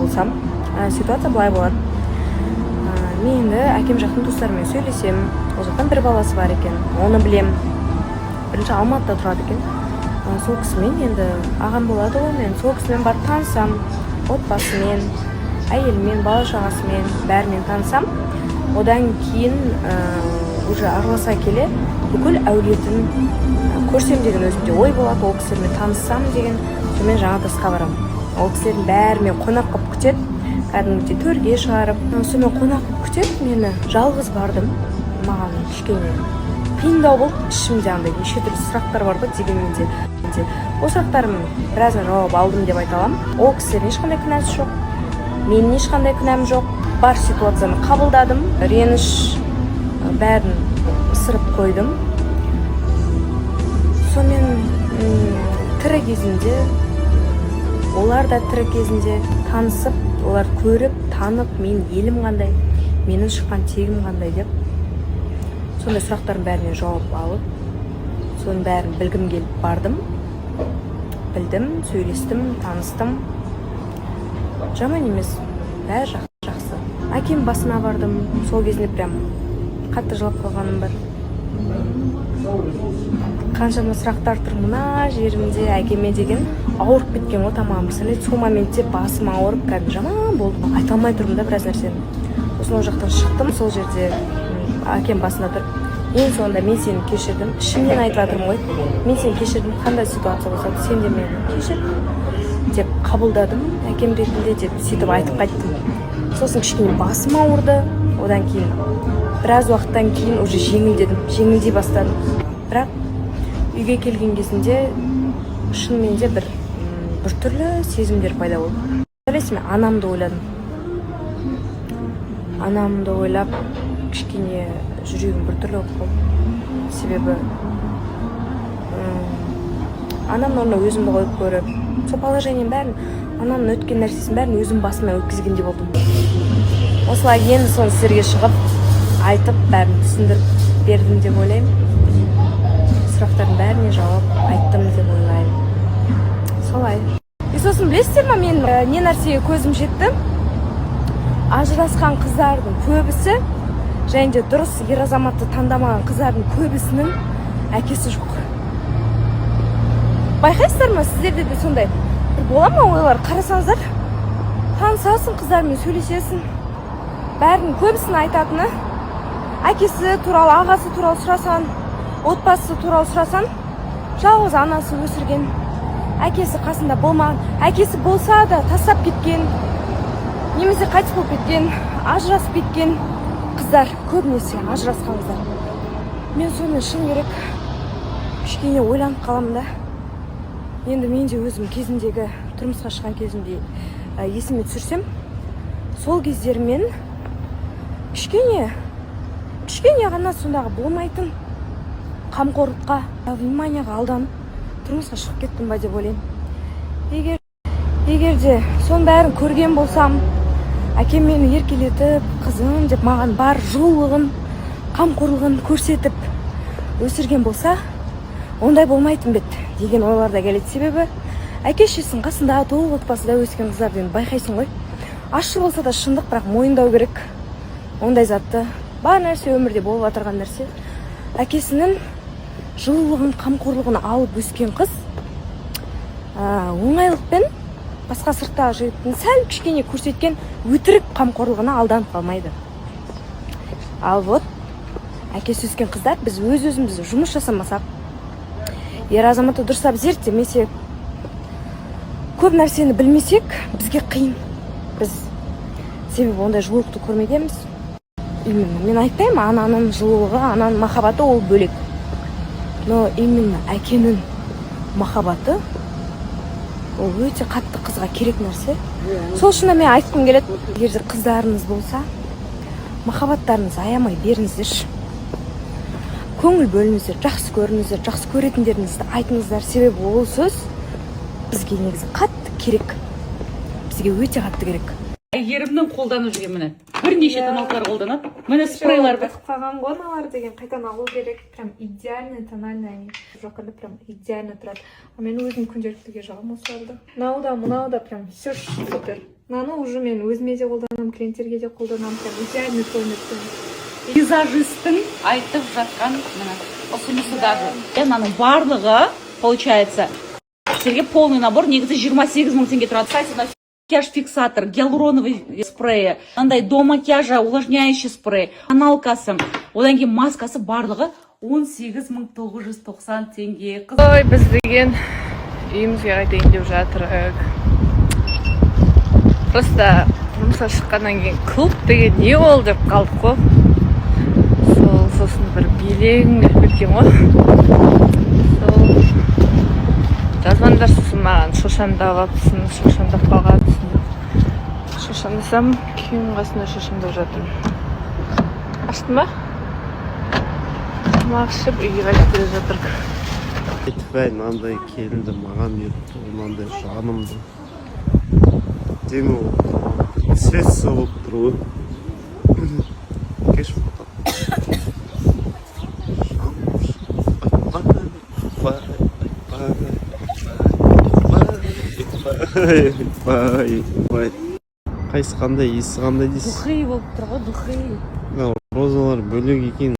болсам, ситуация былай болады. Мен енді әкем жақтың туыстарымен сөйлесем, ол жақтан бір баласы бар екен, оны білем. Бірінші Алматыда тұрады екен. Сол кісімен енді ағам болады ғой, мен сол кісімен барып танысам, отбасымен, әйелімен, бала шағасымен, бәрімен танысам. Одан кейін уже араласа келе бүкіл әулетін көрсем деген өзімде ой болады, ол кісілермен таныссам деген. Сонымен Жаңатасқа барам. Ол кісілердің бәрімен қонақ қылып күтеді, кәдімгідей төрге шығарып. Сонымен қонақ қылып күтеді, мені жалғыз бардым. Маған кішкене қиындау болды, ішімде андай неше түрлі сұрақтар бар ғой, дегенмен де ол сұрақтарым біразына жауап алдым деп айта аламын. Ол кісілердің ешқандай кінәсі жоқ, менің ешқандай кінәм жоқ. Бар ситуацияны қабылдадым, реніш бәрін ысырып қойдым. Сонымен тірі кезінде, олар да тірі кезінде танысып, олар көріп, танып, мен елім қандай, менің шыққан тегім қандай деп сондай сұрақтардың бәріне жауап алып, соның бәрін білгім келіп бардым. Білдім, сөйлестім, таныстым. Жаман емес, бәрі жақсы. Әкем басына бардым, сол кезінде прям қатты жылап қалғаным бар. Қаншама сұрақтар тұр мына жерімде, әкеме деген ауырып кеткен ғой тамағым. Представляете, сол моментте басым ауырып, кәдімгі жаман болды. Айта алмай тұрмын да біраз нәрсені. Сосын ол жақтан шықтым, сол жерде әкем басына тұрып, ең соңында мен сені кешірдім. Ішімнен айтып жатырмын ғой, мен сені кешірдім, қандай ситуация болса да сен де мені кешір деп қабылдадым, әкем ретінде деп сөйтіп айтып қайттым. Сосын кішкене басым ауырды. Одан кейін біраз уақыттан кейін уже жеңілдей бастадым. Бірақ үйге келген кезінде шынымен де бір түрлі сезімдер пайда болды. Білесің, анамды ойладым. Анамды ойлап кішкене жүрегім бір түрлі болып қалды. Себебі анамның орнына өзімді қойып көріп, сол положениенің бәрін, анамның өткен нәрсесін бәрін өзім басыма өткізгендей болдым. Осылай енді соны сіздерге шығып, айтып, бәрін түсіндіріп бердім деп ойлаймын. Сұрақтардың бәріне жауап айттым деп ойлаймын. Солай. Сосын білесіздер ма, мен не нәрсеге көзім жетті? Ажырасқан қыздардың көбісі, және де дұрыс ер азаматты таңдамаған қыздардың көбісінің әкесі жоқ. Байқайсыздар ма, сіздерде де сондай бір бола ма ойлар? Қарасаңыздар, танысасың, қыздармен сөйлесесің, бәрінің көбісінің айтатыны, әкесі туралы, ағасы туралы сұрасан, отбасы туралы сұрасан, жалғыз анасы өсірген, әкесі қасында болмаған, әкесі болса да тастап кеткен, немесе қайтыс болып кеткен, ажырасып кеткен қыздар, көбінесе ажырасқан қыздар. Мен сонымен шын керек кішкене ойланып қаламын да. Енді мен де өзім кезіндегі тұрмысқа шыққан кезімде есіме түсірсем, сол кездермен кішкене ғана сондағы болмайтын қамқорлыққа, вниманияға алданып тұрмысқа шығып кеттім ба деп ойлаймын. Егер де соның бәрін көрген болсам, әкем мені еркелетіп, қызым деп маған бар жылулығын, қамқорлығын көрсетіп өсірген болса, ондай болмайтын бет деген ойларда келеді. Себебі әке-шешесінің қасында толық отбасыда өскен қыздарды енді байқайсың ғой. Ащы болса да шындық, бірақ мойындау керек. Ондай затты бар нәрсе өмірде болып жатырған нәрсе. Әкесінің жылулығын, қамқорлығын алып өскен қыз оңайлықпен басқа сырттағы жігіттің сәл кішкене көрсеткен өтірік қамқорлығына алданып қалмайды. Ал вот әкесі өскен қыздар, біз өз-өзімізді жұмыс жасамасақ, ер азаматты дұрыстап зерттемесек, көп нәрсені білмесек, бізге қиын. Біз себебі ондай жылулықты көрмегенбіз. Именно мен айтпаймын, ананың жылулығы, ананың махаббаты ол бөлек. Но именно әкенің махаббаты ол өте қатты қызға керек нәрсе. Сол үшін мен айтқым келеді, егер қыздарыңыз болса, махаббаттарыңыз аямай беріңіздерші. Көңіл бөліңіздер, жақсы көріңіздер, жақсы көретіндеріңізді айтыңыздар. Себебі ол сөз бізге негізі қатты керек. Бізге өте қатты керек. Әйгерімнің қолданып жүрген міне бірнеше тоналғылар қолданады. Міне спрейларды. Қалған гоналар деген қайтан алу керек. Прям идеальный тональный. Жоқында прям идеально тұрады. Мен өзім күнделіктіге жағам осыларды. Мынау да прям все супер. мынаны уже мен өзіме де қолданамын, клиенттерге де қолданамын. Прям идеальный тон өткен. Визажистің айтып жатқан мына ұсынысы даже. Мынаның барлығы, получается, сізге полный набор негізі 28 000 теңге тұрады. Сайтында макияж фиксатор, гиалуроновый спрейі, андай до макияжа увлажняющий спрей, аналкасы, одан кейін маскасы барлығы 18 990 теңге. Ой, біз деген үйімізге қайтайын деп жатырық. Просто тұрмысқа шыққаннан кейін клуб деген не ол деп қалдық қой. Сосын бір билең деп кеткен ғой. Сол жазбаңдар сосын маған шошаңдап алыпсың, шошаңдап қалғансың. Шошаңдасам күйеуімнің қасында шошаңдап жатырмын. Аштың ба? Тамақ ішіп үйге қайтып келе жатырмық. Айтпай, мынандай келді, маған ертті, мынандай жанымды. Дені ол сесі болып тұр ғой. Кеш қайсы қандай, есі қандай дейсіз? Духи болып тұр ғой, духи. Розалар бөлек екен.